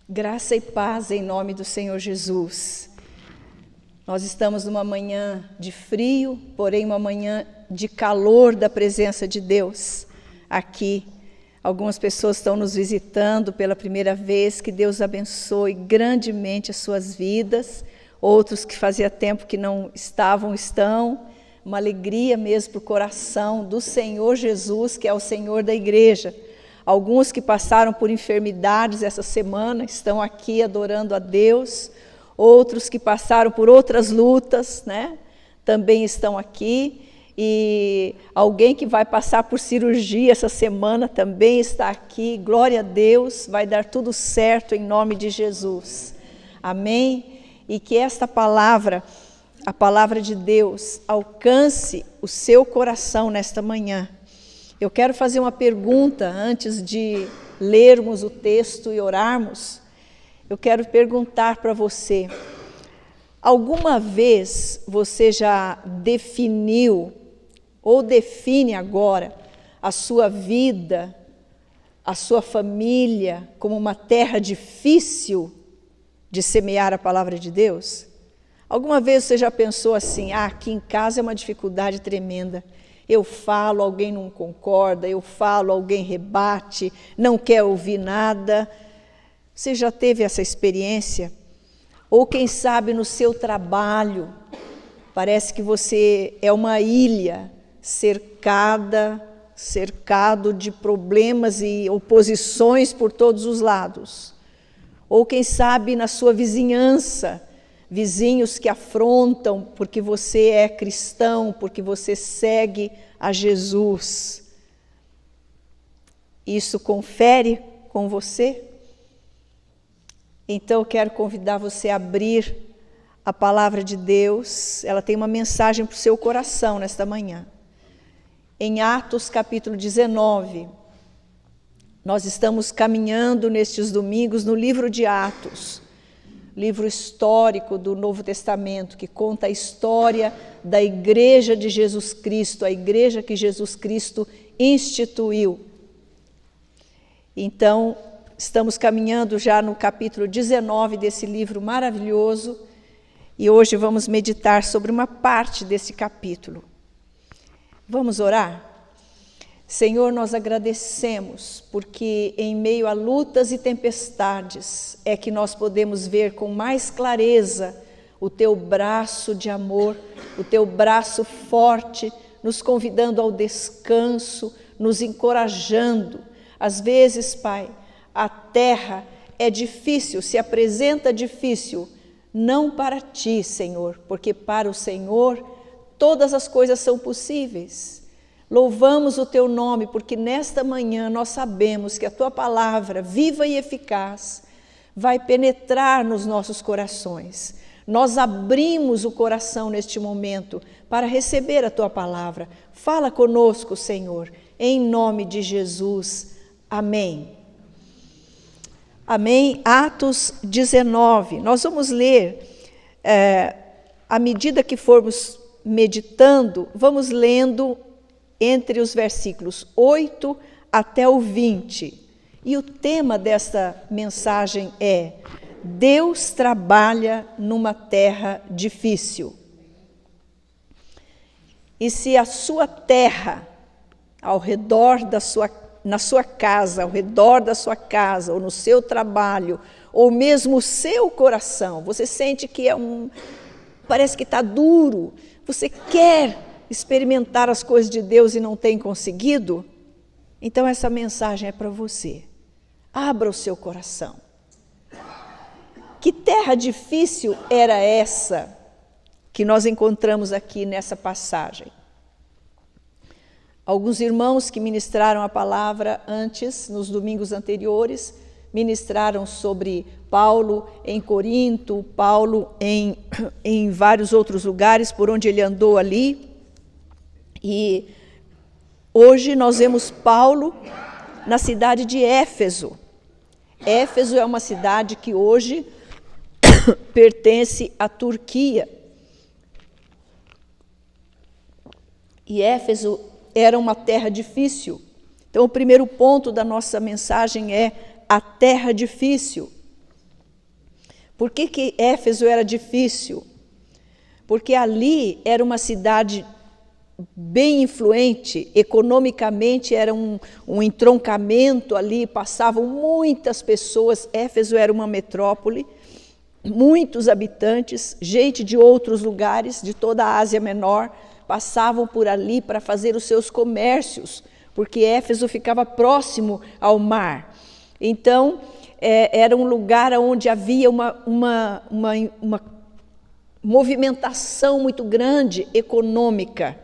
Graça e paz em nome do Senhor Jesus. Nós estamos numa manhã de frio, porém uma manhã de calor da presença de Deus aqui. Algumas pessoas estão nos visitando pela primeira vez, que Deus abençoe grandemente as suas vidas. Outros que fazia tempo que não estavam, estão. Uma alegria mesmo para o coração do Senhor Jesus, que é o Senhor da igreja. Alguns que passaram por enfermidades essa semana estão aqui adorando a Deus. Outros que passaram por outras lutas, né, também estão aqui. E alguém que vai passar por cirurgia essa semana também está aqui. Glória a Deus, vai dar tudo certo em nome de Jesus. Amém? E que esta palavra, a palavra de Deus, alcance o seu coração nesta manhã. Eu quero fazer uma pergunta antes de lermos o texto e orarmos. Eu quero perguntar para você: alguma vez você já definiu ou define agora a sua vida, a sua família como uma terra difícil de semear a palavra de Deus? Alguma vez você já pensou assim: aqui em casa é uma dificuldade tremenda. Eu falo, alguém não concorda, eu falo, alguém rebate, não quer ouvir nada. Você já teve essa experiência? Ou quem sabe no seu trabalho, parece que você é uma ilha cercado de problemas e oposições por todos os lados. Ou quem sabe na sua vizinhança, vizinhos que afrontam porque você é cristão, porque você segue a Jesus. Isso confere com você? Então eu quero convidar você a abrir a palavra de Deus. Ela tem uma mensagem para o seu coração nesta manhã. Em Atos capítulo 19, nós estamos caminhando nestes domingos no livro de Atos, livro histórico do Novo Testamento, que conta a história da igreja de Jesus Cristo, a igreja que Jesus Cristo instituiu. Então, estamos caminhando já no capítulo 19 desse livro maravilhoso, e hoje vamos meditar sobre uma parte desse capítulo. Vamos orar? Senhor, nós agradecemos porque em meio a lutas e tempestades é que nós podemos ver com mais clareza o Teu braço de amor, o Teu braço forte, nos convidando ao descanso, nos encorajando. Às vezes, Pai, a terra é difícil, se apresenta difícil, não para Ti, Senhor, porque para o Senhor todas as coisas são possíveis. Louvamos o Teu nome, porque nesta manhã nós sabemos que a Tua palavra, viva e eficaz, vai penetrar nos nossos corações. Nós abrimos o coração neste momento para receber a Tua palavra. Fala conosco, Senhor, em nome de Jesus. Amém. Amém. Atos 19. Nós vamos ler, à medida que formos meditando, vamos lendo entre os versículos 8 até o 20. E o tema desta mensagem é: Deus trabalha numa terra difícil. E se a sua terra, ao redor da na sua casa, ao redor da sua casa, ou no seu trabalho, ou mesmo o seu coração, você sente que parece que está duro, você quer experimentar as coisas de Deus e não tem conseguido, então essa mensagem é para você. Abra o seu coração. Que terra difícil era essa que nós encontramos aqui nessa passagem? Alguns irmãos que ministraram a palavra antes, nos domingos anteriores, ministraram sobre Paulo em Corinto, Paulo em vários outros lugares por onde ele andou ali. E hoje nós vemos Paulo na cidade de Éfeso. Éfeso é uma cidade que hoje pertence à Turquia. E Éfeso era uma terra difícil. Então, o primeiro ponto da nossa mensagem é a terra difícil. Por que Éfeso era difícil? Porque ali era uma cidade bem influente, economicamente era um entroncamento ali, passavam muitas pessoas. Éfeso era uma metrópole, muitos habitantes, gente de outros lugares, de toda a Ásia Menor, passavam por ali para fazer os seus comércios, porque Éfeso ficava próximo ao mar. Então, era um lugar onde havia uma movimentação muito grande econômica.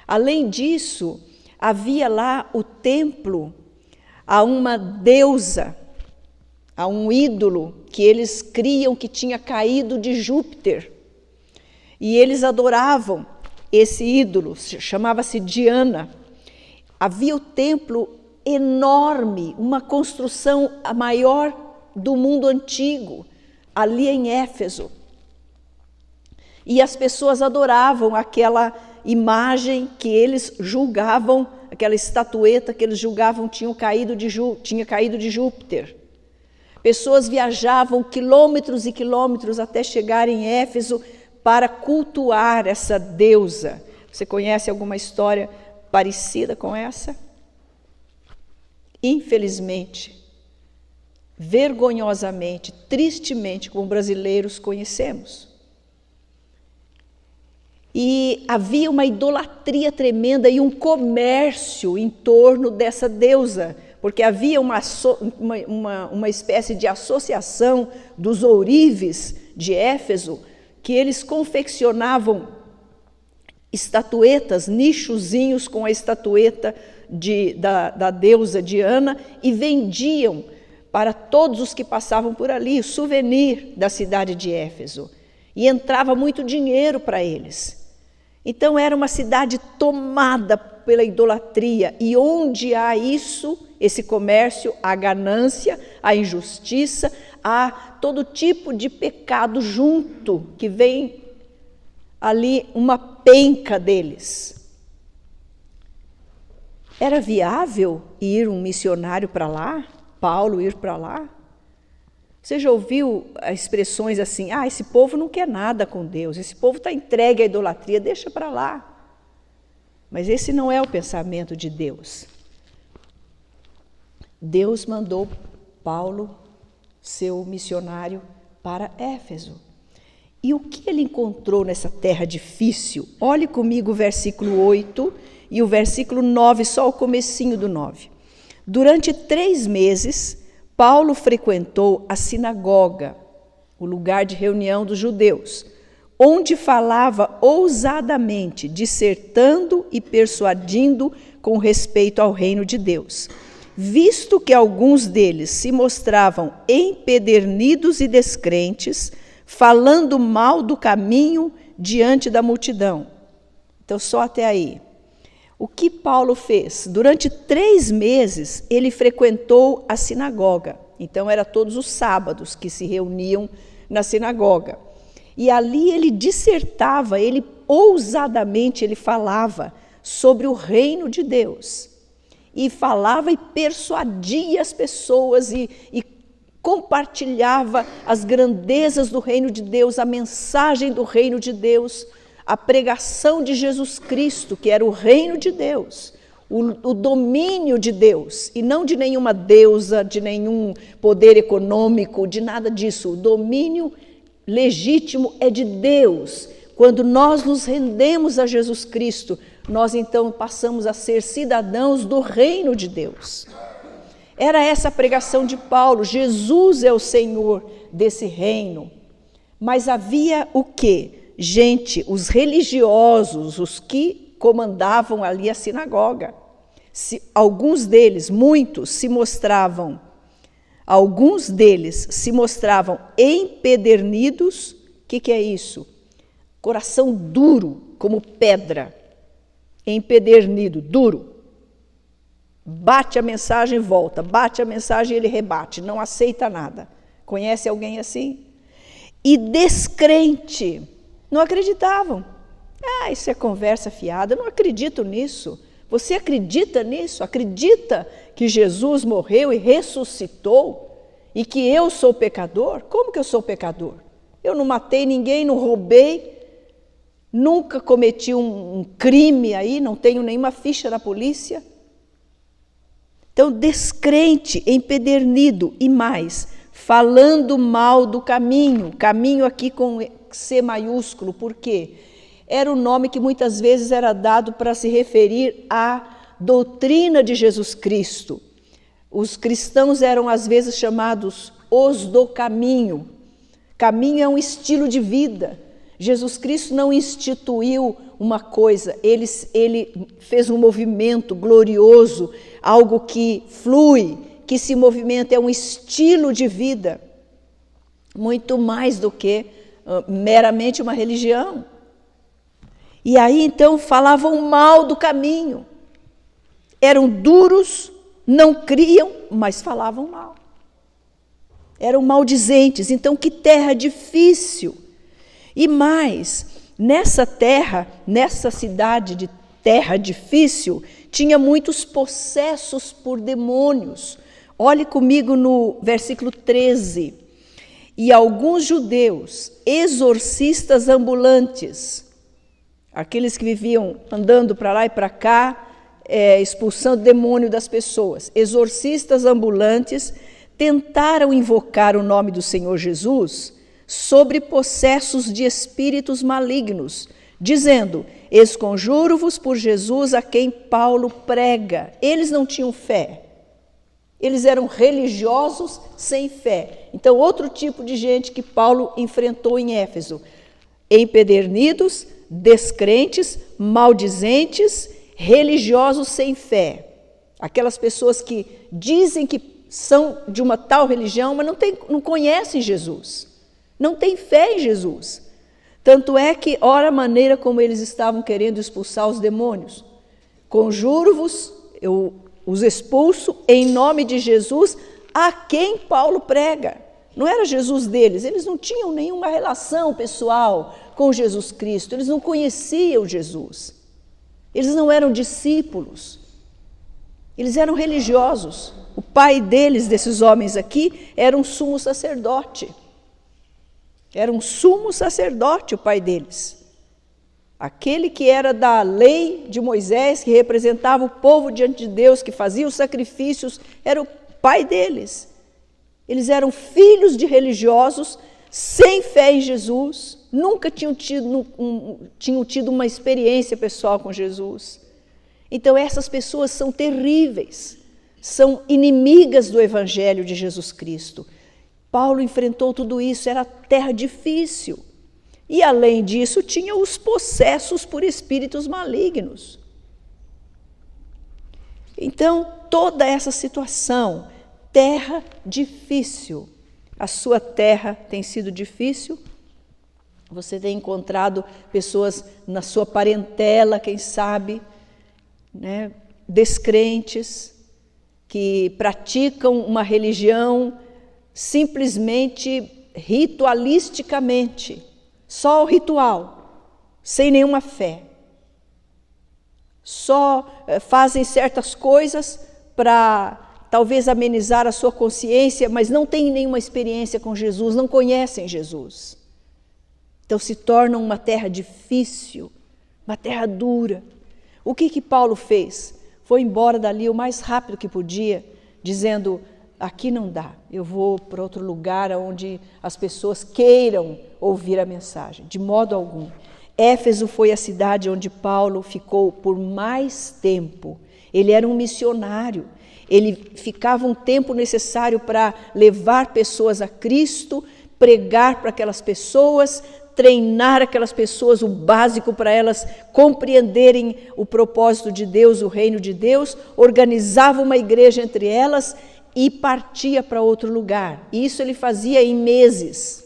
Além disso, havia lá o templo a uma deusa, a um ídolo que eles criam que tinha caído de Júpiter. E eles adoravam esse ídolo, chamava-se Diana. Havia o templo enorme, uma construção a maior do mundo antigo, ali em Éfeso. E as pessoas adoravam aquela imagem que eles julgavam, aquela estatueta que eles julgavam tinha caído de Júpiter. Pessoas viajavam quilômetros e quilômetros até chegar em Éfeso para cultuar essa deusa. Você conhece alguma história parecida com essa? Infelizmente, vergonhosamente, tristemente, como brasileiros conhecemos. E havia uma idolatria tremenda e um comércio em torno dessa deusa, porque havia uma espécie de associação dos ourives de Éfeso, que eles confeccionavam estatuetas, nichozinhos com a estatueta da deusa Diana e vendiam para todos os que passavam por ali, souvenir da cidade de Éfeso. E entrava muito dinheiro para eles. Então era uma cidade tomada pela idolatria, e onde há isso, esse comércio, há ganância, há injustiça, há todo tipo de pecado junto, que vem ali uma penca deles. Era viável ir um missionário para lá? Paulo ir para lá? Você já ouviu expressões assim, esse povo não quer nada com Deus, esse povo está entregue à idolatria, deixa para lá. Mas esse não é o pensamento de Deus. Deus mandou Paulo, seu missionário, para Éfeso. E o que ele encontrou nessa terra difícil? Olhe comigo o versículo 8 e o versículo 9, só o comecinho do 9. Durante 3 meses, Paulo frequentou a sinagoga, o lugar de reunião dos judeus, onde falava ousadamente, dissertando e persuadindo com respeito ao reino de Deus. Visto que alguns deles se mostravam empedernidos e descrentes, falando mal do caminho diante da multidão. Então, só até aí. O que Paulo fez? Durante 3 meses, ele frequentou a sinagoga. Então, era todos os sábados que se reuniam na sinagoga. E ali ele dissertava, ele ousadamente ele falava sobre o reino de Deus. E falava e persuadia as pessoas e compartilhava as grandezas do reino de Deus, a mensagem do reino de Deus, a pregação de Jesus Cristo, que era o reino de Deus, o domínio de Deus, e não de nenhuma deusa, de nenhum poder econômico, de nada disso. O domínio legítimo é de Deus. Quando nós nos rendemos a Jesus Cristo, nós então passamos a ser cidadãos do reino de Deus. Era essa a pregação de Paulo, Jesus é o Senhor desse reino. Mas havia o quê? Gente, os religiosos, os que comandavam ali a sinagoga. Alguns deles se mostravam empedernidos. O que é isso? Coração duro, como pedra. Empedernido, duro. Bate a mensagem e volta, bate a mensagem e ele rebate, não aceita nada. Conhece alguém assim? E descrente. Não acreditavam. Isso é conversa fiada, eu não acredito nisso. Você acredita nisso? Acredita que Jesus morreu e ressuscitou? e que eu sou pecador? Como que eu sou pecador? Eu não matei ninguém, não roubei, nunca cometi um crime aí, não tenho nenhuma ficha na polícia. Então, descrente, empedernido e mais, falando mal do caminho. Caminho aqui com C maiúsculo, por quê? Era o nome que muitas vezes era dado para se referir à doutrina de Jesus Cristo. Os cristãos eram às vezes chamados os do caminho. Caminho é um estilo de vida. Jesus Cristo não instituiu uma coisa, ele fez um movimento glorioso, algo que flui, que se movimenta, é um estilo de vida, muito mais do que meramente uma religião. E aí então falavam mal do caminho, eram duros, não criam, mas falavam mal. Eram maldizentes, então que terra difícil. E mais, nessa terra, nessa cidade de terra difícil, tinha muitos possessos por demônios. Olhe comigo no versículo 13. E alguns judeus, exorcistas ambulantes, aqueles que viviam andando para lá e para cá, expulsando demônio das pessoas, exorcistas ambulantes, tentaram invocar o nome do Senhor Jesus sobre possessos de espíritos malignos, dizendo: esconjuro-vos por Jesus a quem Paulo prega. Eles não tinham fé. Eles eram religiosos sem fé. Então, outro tipo de gente que Paulo enfrentou em Éfeso: empedernidos, descrentes, maldizentes, religiosos sem fé. Aquelas pessoas que dizem que são de uma tal religião, mas não conhecem Jesus. Não têm fé em Jesus. Tanto é que, ora, a maneira como eles estavam querendo expulsar os demônios. Conjuro-vos, eu os expulso em nome de Jesus, a quem Paulo prega. Não era Jesus deles, eles não tinham nenhuma relação pessoal com Jesus Cristo, eles não conheciam Jesus. Eles não eram discípulos, eles eram religiosos. O pai deles, desses homens aqui, era um sumo sacerdote. Era um sumo sacerdote o pai deles. Aquele que era da lei de Moisés, que representava o povo diante de Deus, que fazia os sacrifícios, era o pai deles. Eles eram filhos de religiosos, sem fé em Jesus, nunca tinham tido uma experiência pessoal com Jesus. Então essas pessoas são terríveis, são inimigas do Evangelho de Jesus Cristo. Paulo enfrentou tudo isso, era terra difícil. E além disso, tinha os possessos por espíritos malignos. Então, toda essa situação, terra difícil. A sua terra tem sido difícil? Você tem encontrado pessoas na sua parentela, quem sabe, né, descrentes, que praticam uma religião simplesmente ritualisticamente, só o ritual, sem nenhuma fé. Só fazem certas coisas para talvez amenizar a sua consciência, mas não têm nenhuma experiência com Jesus, não conhecem Jesus. Então se tornam uma terra difícil, uma terra dura. O que Paulo fez? Foi embora dali o mais rápido que podia, dizendo: aqui não dá, eu vou para outro lugar onde as pessoas queiram ouvir a mensagem, de modo algum. Éfeso foi a cidade onde Paulo ficou por mais tempo. Ele era um missionário, ele ficava um tempo necessário para levar pessoas a Cristo, pregar para aquelas pessoas, treinar aquelas pessoas, o básico para elas compreenderem o propósito de Deus, o reino de Deus, organizava uma igreja entre elas e partia para outro lugar. Isso ele fazia em meses.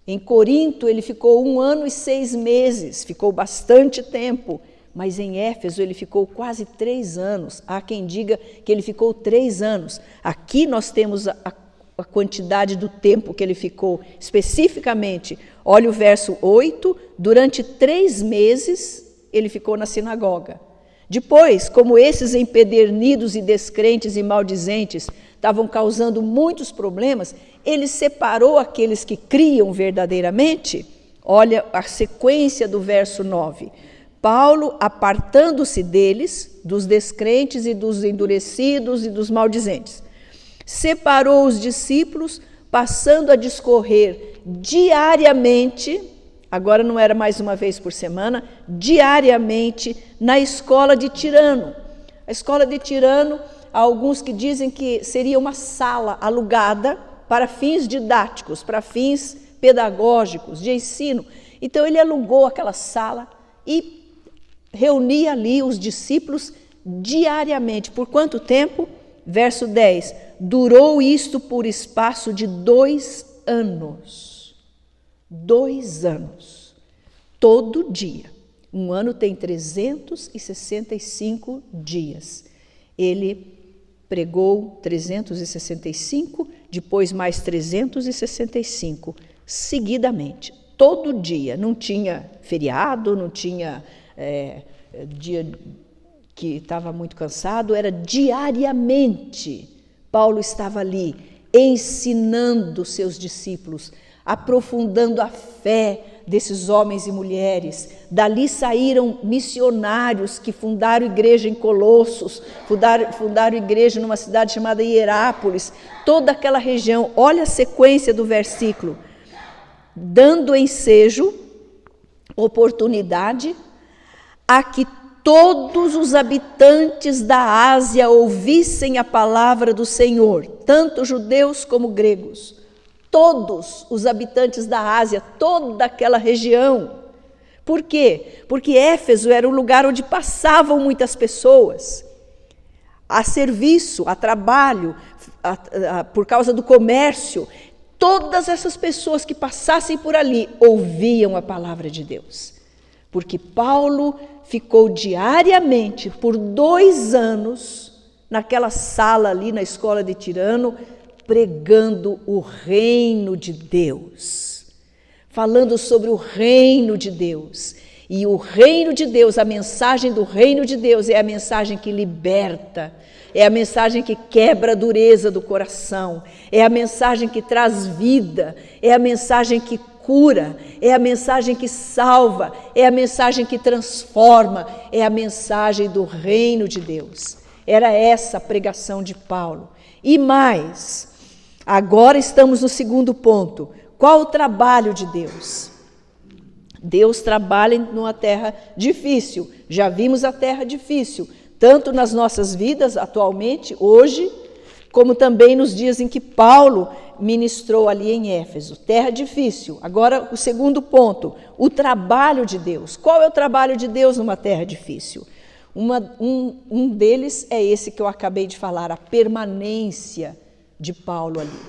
Em Corinto ele ficou 1 ano e 6 meses, ficou bastante tempo, mas em Éfeso ele ficou quase 3 anos. Há quem diga que ele ficou 3 anos. Aqui nós temos a quantidade do tempo que ele ficou especificamente. Olha o verso 8, durante 3 meses ele ficou na sinagoga. Depois, como esses empedernidos e descrentes e maldizentes estavam causando muitos problemas, ele separou aqueles que criam verdadeiramente. Olha a sequência do verso 9. Paulo, apartando-se deles, dos descrentes e dos endurecidos e dos maldizentes, separou os discípulos, passando a discorrer diariamente, agora não era mais uma vez por semana, diariamente na escola de Tirano. A escola de Tirano, há alguns que dizem que seria uma sala alugada para fins didáticos, para fins pedagógicos, de ensino. Então ele alugou aquela sala e reunia ali os discípulos diariamente. Por quanto tempo? Verso 10. Durou isto por espaço de 2 anos. 2 anos. Todo dia. Um ano tem 365 dias. Ele pregou 365, depois mais 365, seguidamente. Todo dia. Não tinha feriado, não tinha dia que estava muito cansado, era diariamente. Paulo estava ali, ensinando seus discípulos, aprofundando a fé desses homens e mulheres. Dali saíram missionários que fundaram igreja em Colossos, fundaram igreja numa cidade chamada Hierápolis, toda aquela região. Olha a sequência do versículo. Dando ensejo, oportunidade, a que todos os habitantes da Ásia ouvissem a palavra do Senhor, tanto judeus como gregos. Todos os habitantes da Ásia, toda aquela região. Por quê? Porque Éfeso era um lugar onde passavam muitas pessoas a serviço, a trabalho, por causa do comércio. Todas essas pessoas que passassem por ali ouviam a palavra de Deus. Porque Paulo ficou diariamente, por 2 anos, naquela sala ali na escola de Tirano, pregando o reino de Deus, falando sobre o reino de Deus. E o reino de Deus, a mensagem do reino de Deus é a mensagem que liberta, é a mensagem que quebra a dureza do coração, é a mensagem que traz vida, é a mensagem que cura, é a mensagem que salva, é a mensagem que transforma, é a mensagem do reino de Deus. Era essa a pregação de Paulo. E mais, agora estamos no segundo ponto. Qual o trabalho de Deus? Deus trabalha numa terra difícil. Já vimos a terra difícil, tanto nas nossas vidas atualmente, hoje, como também nos dias em que Paulo ministrou ali em Éfeso. Terra difícil. Agora, o segundo ponto, o trabalho de Deus. Qual é o trabalho de Deus numa terra difícil? Um deles é esse que eu acabei de falar, a permanência de Paulo ali.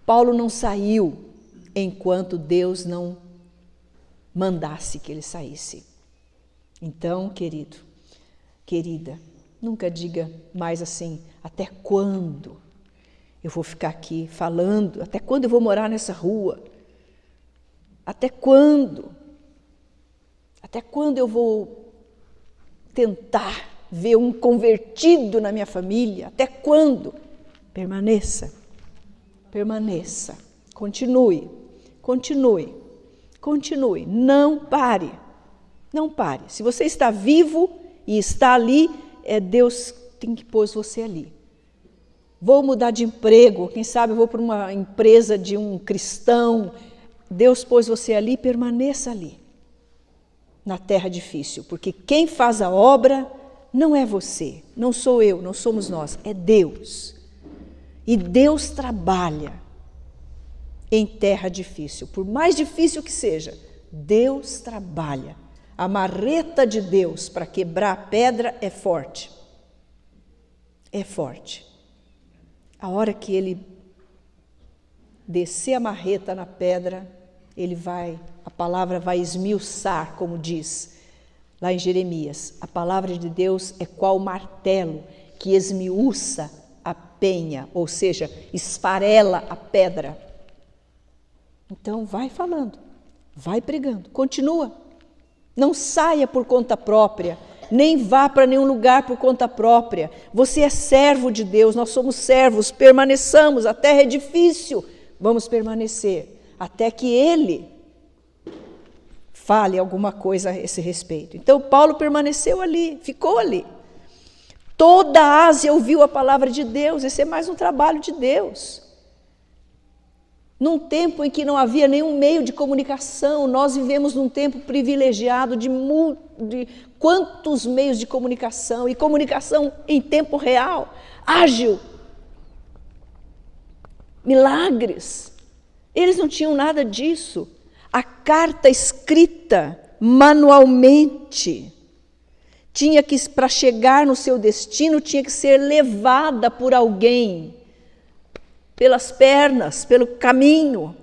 Paulo não saiu enquanto Deus não mandasse que ele saísse. Então, querido, querida, nunca diga mais assim, até quando eu vou ficar aqui falando? Até quando eu vou morar nessa rua? Até quando? Até quando eu vou tentar ver um convertido na minha família? Até quando? Permaneça, permaneça, continue, continue, continue, não pare, não pare. Se você está vivo e está ali, é Deus tem que pôr você ali. Vou mudar de emprego, quem sabe eu vou para uma empresa de um cristão. Deus pôs você ali, permaneça ali, na terra difícil, porque quem faz a obra não é você, não sou eu, não somos nós, é Deus. E Deus trabalha em terra difícil, por mais difícil que seja, Deus trabalha. A marreta de Deus para quebrar a pedra é forte. É forte. A hora que ele descer a marreta na pedra, a palavra vai esmiuçar, como diz lá em Jeremias. A palavra de Deus é qual martelo que esmiuça a penha, ou seja, esfarela a pedra. Então vai falando, vai pregando, continua. Não saia por conta própria, nem vá para nenhum lugar por conta própria. Você é servo de Deus, nós somos servos, permaneçamos, a terra é difícil, vamos permanecer, até que Ele fale alguma coisa a esse respeito. Então Paulo permaneceu ali, ficou ali. Toda a Ásia ouviu a palavra de Deus, esse é mais um trabalho de Deus. Num tempo em que não havia nenhum meio de comunicação, nós vivemos num tempo privilegiado de quantos meios de comunicação, e comunicação em tempo real, ágil, milagres. Eles não tinham nada disso. A carta escrita manualmente tinha que, para chegar no seu destino, tinha que ser levada por alguém, pelas pernas, pelo caminho,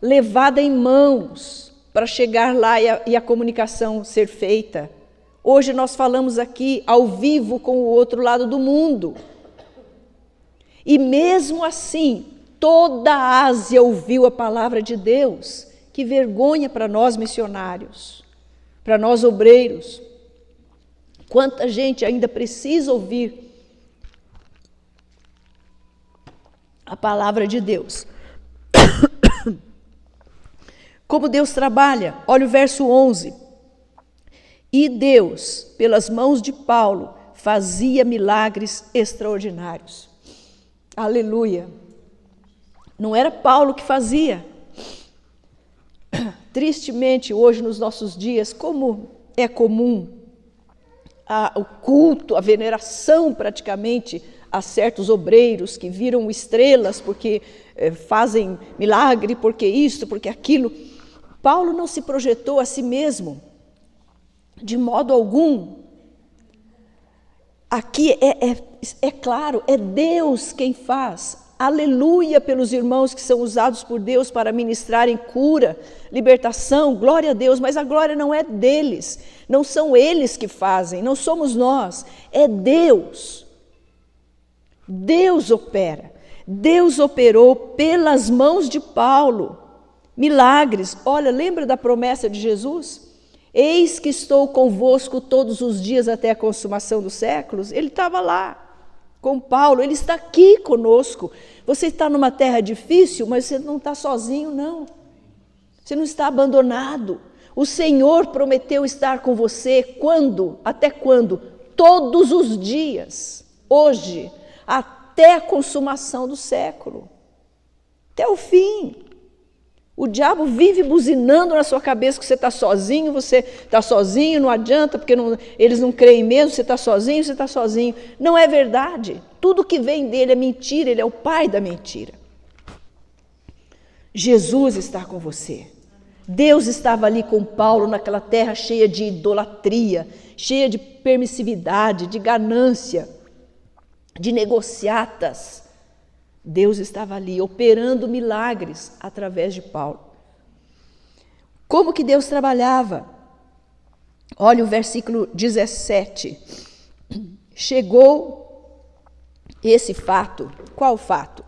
levada em mãos para chegar lá e a comunicação ser feita. Hoje nós falamos aqui ao vivo com o outro lado do mundo. E mesmo assim, toda a Ásia ouviu a palavra de Deus. Que vergonha para nós missionários, para nós obreiros. Quanta gente ainda precisa ouvir a palavra de Deus. Como Deus trabalha, olha o verso 11. E Deus, pelas mãos de Paulo, fazia milagres extraordinários. Aleluia! Não era Paulo que fazia. Tristemente, hoje nos nossos dias, como é comum o culto, a veneração praticamente a certos obreiros que viram estrelas porque fazem milagre, porque isso, porque aquilo. Paulo não se projetou a si mesmo, de modo algum. Aqui é claro, é Deus quem faz. Aleluia pelos irmãos que são usados por Deus para ministrarem cura, libertação, glória a Deus, mas a glória não é deles, não são eles que fazem, não somos nós, é Deus. Deus opera, Deus operou pelas mãos de Paulo, milagres. Olha, lembra da promessa de Jesus? Eis que estou convosco todos os dias até a consumação dos séculos. Ele estava lá com Paulo, ele está aqui conosco. Você está numa terra difícil, mas você não está sozinho, não. Você não está abandonado. O Senhor prometeu estar com você quando? Até quando? Todos os dias. Hoje, até a consumação do século. Até o fim. O diabo vive buzinando na sua cabeça que você está sozinho, não adianta, porque eles não creem mesmo, você está sozinho. Não é verdade. Tudo que vem dele é mentira, ele é o pai da mentira. Jesus está com você. Deus estava ali com Paulo naquela terra cheia de idolatria, cheia de permissividade, de ganância, de negociatas. Deus estava ali operando milagres através de Paulo. Como que Deus trabalhava? Olha o versículo 17. Chegou esse fato. Qual fato?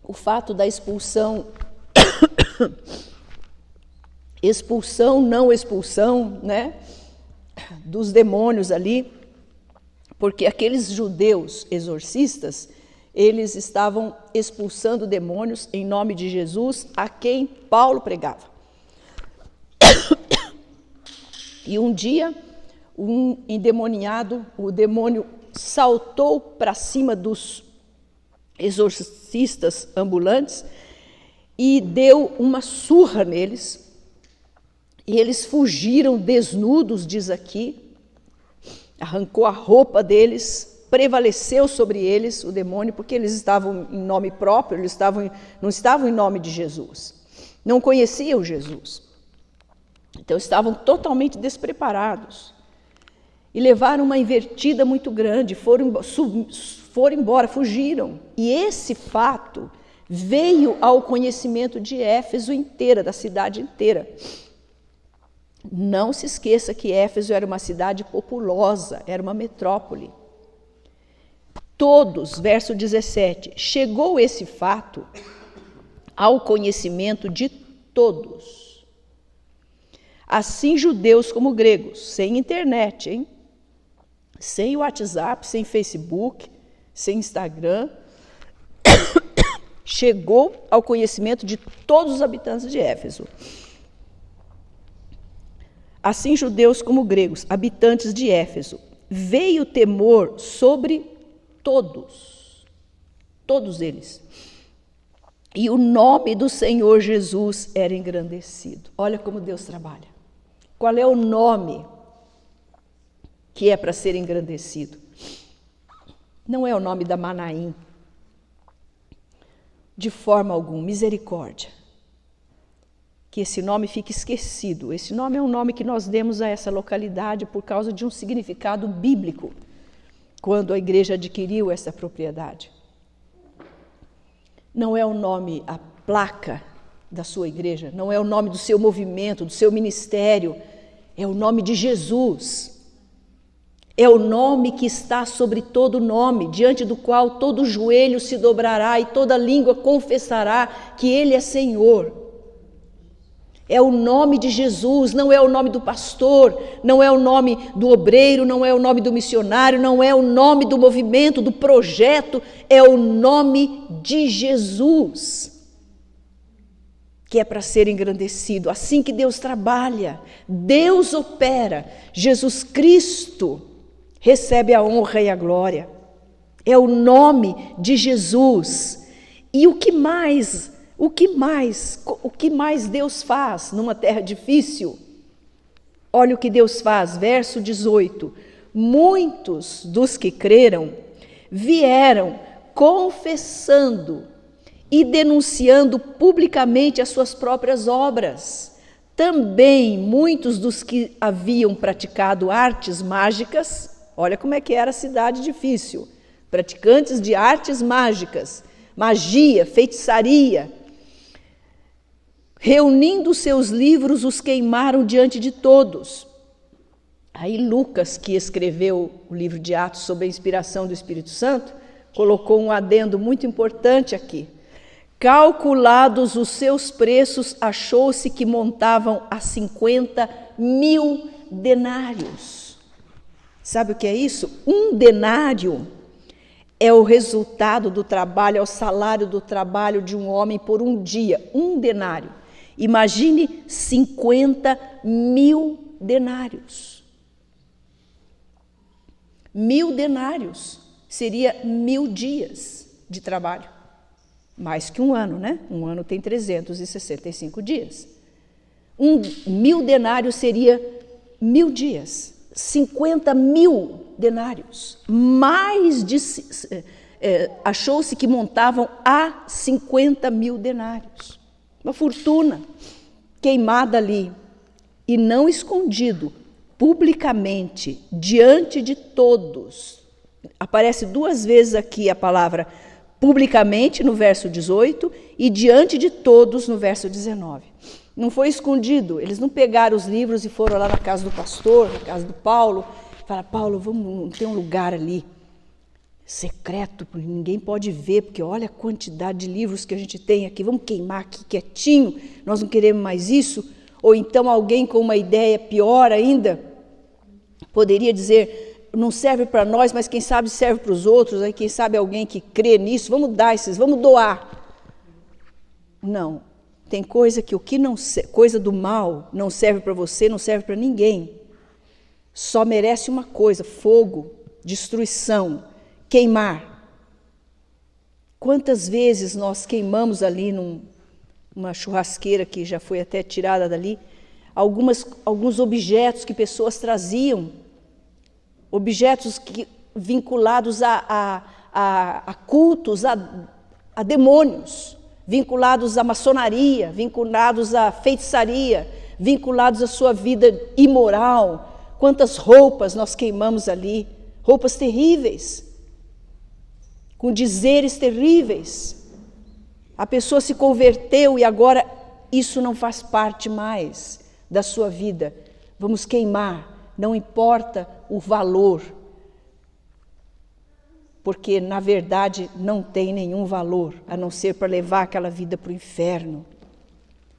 O fato da expulsão. Expulsão, não expulsão, né? Dos demônios ali. Porque aqueles judeus exorcistas, eles estavam expulsando demônios em nome de Jesus, a quem Paulo pregava. E um dia, um endemoniado, o demônio saltou para cima dos exorcistas ambulantes e deu uma surra neles. E eles fugiram desnudos, diz aqui. Arrancou a roupa deles, prevaleceu sobre eles o demônio, porque eles estavam em nome próprio, não estavam em nome de Jesus. Não conheciam Jesus. Então estavam totalmente despreparados. E levaram uma invertida muito grande, foram embora, fugiram. E esse fato veio ao conhecimento de Éfeso inteira, da cidade inteira. Não se esqueça que Éfeso era uma cidade populosa, era uma metrópole. Todos, verso 17, chegou esse fato ao conhecimento de todos. assim judeus como gregos, sem internet, hein? Sem WhatsApp, sem Facebook, sem Instagram, chegou ao conhecimento de todos os habitantes de Éfeso. Assim judeus como gregos, habitantes de Éfeso, veio temor sobre todos eles. E o nome do Senhor Jesus era engrandecido. Olha como Deus trabalha. Qual é o nome que é para ser engrandecido? Não é o nome da Manaim. De forma alguma, misericórdia. Que esse nome fique esquecido. Esse nome é um nome que nós demos a essa localidade por causa de um significado bíblico, quando a igreja adquiriu essa propriedade. Não é o nome, a placa da sua igreja, não é o nome do seu movimento, do seu ministério, é o nome de Jesus. É o nome que está sobre todo nome, diante do qual todo joelho se dobrará e toda língua confessará que Ele é Senhor. É o nome de Jesus, não é o nome do pastor, não é o nome do obreiro, não é o nome do missionário, não é o nome do movimento, do projeto, é o nome de Jesus, que é para ser engrandecido. Assim que Deus trabalha, Deus opera, Jesus Cristo recebe a honra e a glória. É o nome de Jesus. E o que mais Deus faz numa terra difícil? Olha o que Deus faz, verso 18. Muitos dos que creram vieram confessando e denunciando publicamente as suas próprias obras. Também muitos dos que haviam praticado artes mágicas, olha como é que era a cidade difícil, praticantes de artes mágicas, magia, feitiçaria, reunindo seus livros, os queimaram diante de todos. Aí Lucas, que escreveu o livro de Atos sob a inspiração do Espírito Santo, colocou um adendo muito importante aqui. Calculados os seus preços, achou-se que montavam a 50.000 denários. Sabe o que é isso? Um denário é o resultado do trabalho, é o salário do trabalho de um homem por um dia, um denário. Imagine 50.000 denários. 1.000 denários seria 1.000 dias de trabalho. Mais que um ano, né? Um ano tem 365 dias. 1.000 denários seria 1.000 dias. 50.000 denários. Achou-se que montavam a 50.000 denários. Uma fortuna queimada ali. E não escondido, publicamente, diante de todos. Aparece 2 vezes aqui a palavra publicamente, no verso 18, e diante de todos, no verso 19. Não foi escondido, eles não pegaram os livros e foram lá na casa do pastor, na casa do Paulo, e falaram, Paulo, vamos ter um lugar ali, secreto, ninguém pode ver, porque olha a quantidade de livros que a gente tem aqui, vamos queimar aqui quietinho, nós não queremos mais isso. Ou então alguém com uma ideia pior ainda, poderia dizer, não serve para nós, mas quem sabe serve para os outros, aí quem sabe alguém que crê nisso, vamos doar. Não, tem coisa que coisa do mal não serve para você, não serve para ninguém. Só merece uma coisa, fogo, destruição, queimar. Quantas vezes nós queimamos ali numa churrasqueira que já foi até tirada dali, alguns objetos que pessoas traziam, objetos vinculados a cultos, a demônios, vinculados à maçonaria, vinculados à feitiçaria, vinculados à sua vida imoral. Quantas roupas nós queimamos ali, roupas terríveis, com dizeres terríveis. A pessoa se converteu e agora isso não faz parte mais da sua vida. Vamos queimar. Não importa o valor, porque, na verdade, não tem nenhum valor, a não ser para levar aquela vida para o inferno.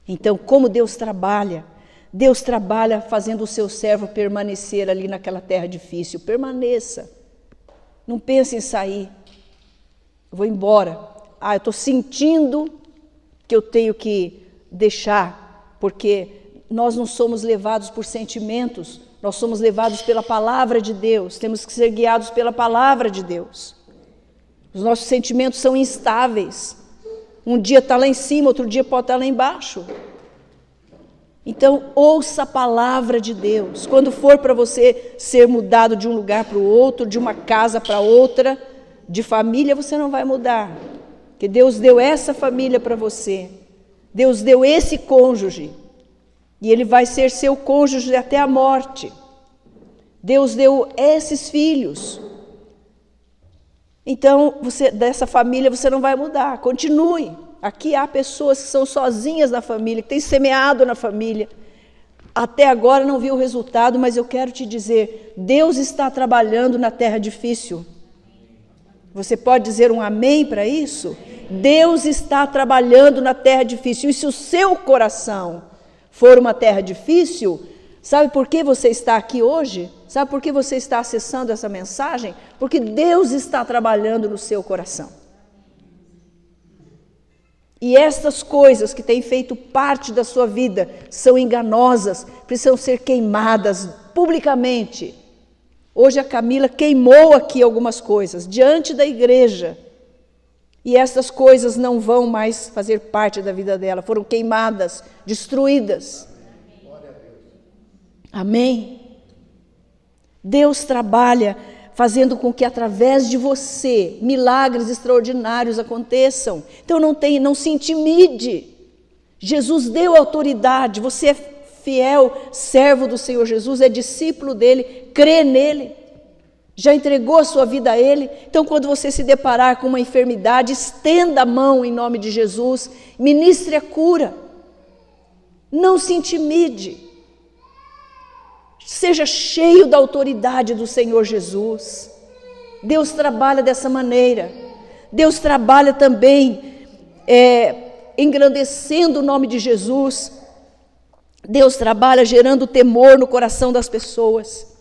Então, como Deus trabalha? Deus trabalha fazendo o seu servo permanecer ali naquela terra difícil. Permaneça. Não pense em sair. Eu vou embora. Eu estou sentindo que eu tenho que deixar, porque nós não somos levados por sentimentos, nós somos levados pela palavra de Deus. Temos que ser guiados pela palavra de Deus. Os nossos sentimentos são instáveis. Um dia está lá em cima, outro dia pode estar lá embaixo. Então, ouça a palavra de Deus. Quando for para você ser mudado de um lugar para o outro, de uma casa para outra, de família, você não vai mudar. Porque Deus deu essa família para você. Deus deu esse cônjuge. E ele vai ser seu cônjuge até a morte. Deus deu esses filhos. Então, dessa família você não vai mudar. Continue. Aqui há pessoas que são sozinhas na família, que têm semeado na família. Até agora não viu o resultado, mas eu quero te dizer, Deus está trabalhando na terra difícil. Você pode dizer um amém para isso? Deus está trabalhando na terra difícil. E se o seu coração for uma terra difícil, sabe por que você está aqui hoje? Sabe por que você está acessando essa mensagem? Porque Deus está trabalhando no seu coração. E estas coisas que têm feito parte da sua vida são enganosas, precisam ser queimadas publicamente. Hoje a Camila queimou aqui algumas coisas diante da igreja. E essas coisas não vão mais fazer parte da vida dela, foram queimadas, destruídas. Amém? Deus trabalha fazendo com que através de você milagres extraordinários aconteçam. Então não se intimide. Jesus deu autoridade, você é fiel, servo do Senhor Jesus, é discípulo dele, crê nele, já entregou a sua vida a ele. Então quando você se deparar com uma enfermidade, estenda a mão em nome de Jesus, ministre a cura. Não se intimide. Seja cheio da autoridade do Senhor Jesus. Deus trabalha dessa maneira. Deus trabalha também engrandecendo o nome de Jesus. Deus trabalha gerando temor no coração das pessoas,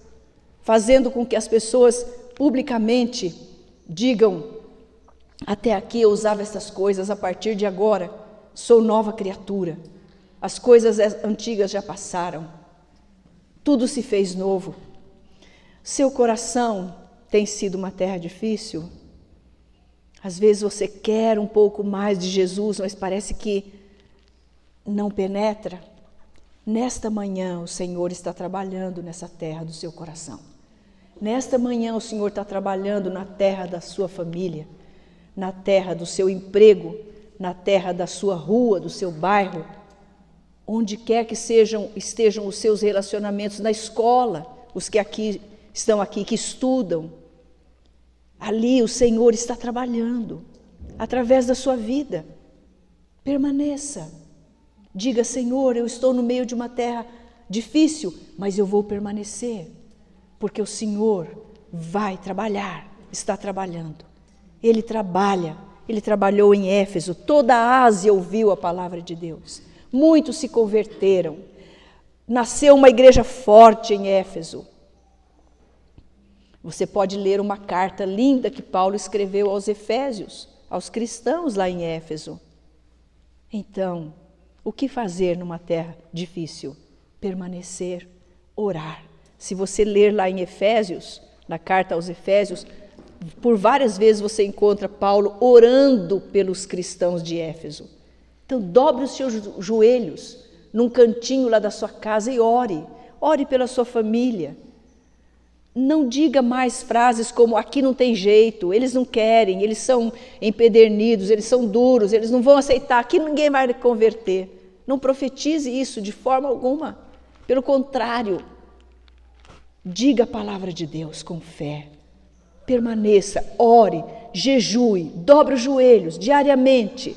fazendo com que as pessoas publicamente digam: até aqui eu usava essas coisas, a partir de agora sou nova criatura. As coisas antigas já passaram. Tudo se fez novo. Seu coração tem sido uma terra difícil? Às vezes você quer um pouco mais de Jesus, mas parece que não penetra. Nesta manhã o Senhor está trabalhando nessa terra do seu coração. Nesta manhã o Senhor está trabalhando na terra da sua família, na terra do seu emprego, na terra da sua rua, do seu bairro. Onde quer que estejam os seus relacionamentos, na escola, os que estão aqui, que estudam, ali o Senhor está trabalhando, através da sua vida. Permaneça. Diga: Senhor, eu estou no meio de uma terra difícil, mas eu vou permanecer, porque o Senhor vai trabalhar, está trabalhando. Ele trabalha, ele trabalhou em Éfeso, toda a Ásia ouviu a palavra de Deus. Muitos se converteram. Nasceu uma igreja forte em Éfeso. Você pode ler uma carta linda que Paulo escreveu aos Efésios, aos cristãos lá em Éfeso. Então, o que fazer numa terra difícil? Permanecer, orar. Se você ler lá em Efésios, na carta aos Efésios, por várias vezes você encontra Paulo orando pelos cristãos de Éfeso. Então, dobre os seus joelhos num cantinho lá da sua casa e ore. Ore pela sua família. Não diga mais frases como: aqui não tem jeito, eles não querem, eles são empedernidos, eles são duros, eles não vão aceitar, aqui ninguém vai converter. Não profetize isso de forma alguma. Pelo contrário, diga a palavra de Deus com fé. Permaneça, ore, jejue, dobre os joelhos diariamente.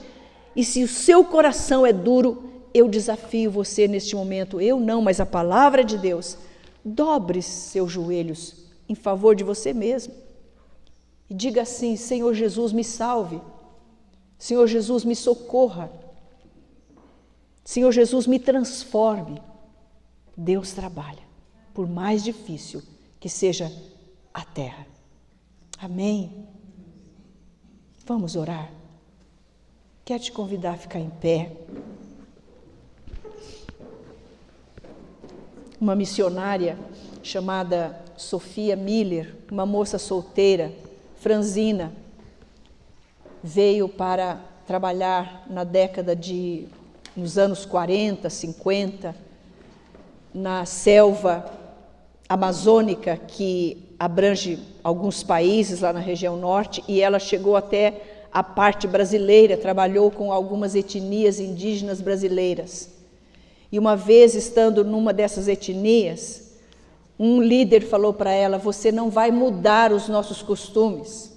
E se o seu coração é duro, eu desafio você neste momento, eu não, mas a palavra de Deus, dobre seus joelhos em favor de você mesmo. E diga assim: Senhor Jesus, me salve. Senhor Jesus, me socorra. Senhor Jesus, me transforme. Deus trabalha, por mais difícil que seja a terra. Amém? Vamos orar. Quero te convidar a ficar em pé. Uma missionária chamada Sofia Miller, uma moça solteira, franzina, veio para trabalhar nos anos 40, 50, na selva amazônica que abrange alguns países lá na região norte, e ela chegou até a parte brasileira, trabalhou com algumas etnias indígenas brasileiras. E uma vez, estando numa dessas etnias, um líder falou para ela: você não vai mudar os nossos costumes.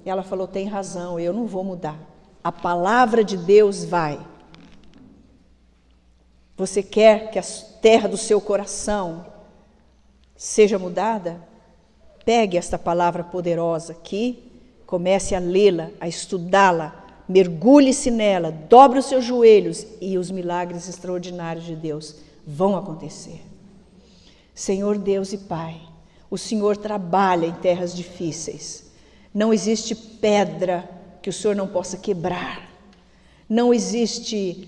E ela falou: tem razão, eu não vou mudar. A palavra de Deus vai. Você quer que a terra do seu coração seja mudada? Pegue esta palavra poderosa aqui, comece a lê-la, a estudá-la, mergulhe-se nela, dobre os seus joelhos e os milagres extraordinários de Deus vão acontecer. Senhor Deus e Pai, o Senhor trabalha em terras difíceis. Não existe pedra que o Senhor não possa quebrar. Não existe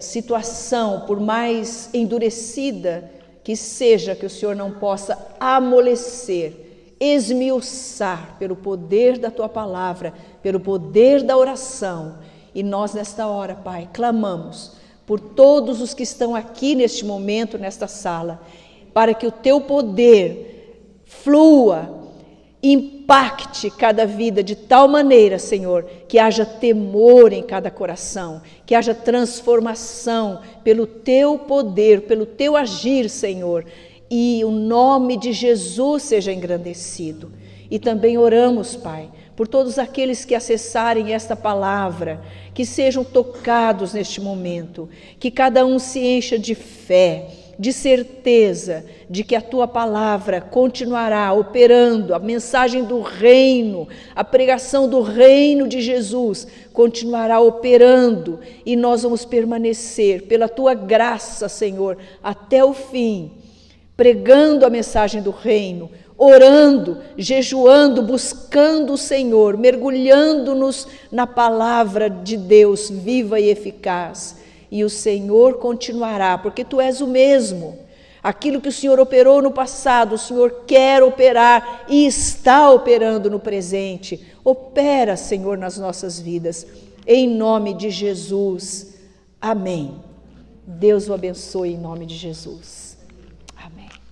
situação, por mais endurecida que seja, que o Senhor não possa amolecer, esmiuçar pelo poder da Tua palavra, pelo poder da oração. E nós nesta hora, Pai, clamamos por todos os que estão aqui neste momento, nesta sala, para que o Teu poder flua, impacte cada vida de tal maneira, Senhor, que haja temor em cada coração, que haja transformação pelo Teu poder, pelo Teu agir, Senhor, e o nome de Jesus seja engrandecido. E também oramos, Pai, por todos aqueles que acessarem esta palavra, que sejam tocados neste momento, que cada um se encha de fé, de certeza de que a Tua palavra continuará operando, a mensagem do reino, a pregação do reino de Jesus continuará operando, e nós vamos permanecer pela Tua graça, Senhor, até o fim, pregando a mensagem do reino, orando, jejuando, buscando o Senhor, mergulhando-nos na palavra de Deus viva e eficaz. E o Senhor continuará, porque Tu és o mesmo. Aquilo que o Senhor operou no passado, o Senhor quer operar e está operando no presente. Opera, Senhor, nas nossas vidas, em nome de Jesus. Amém. Deus o abençoe em nome de Jesus.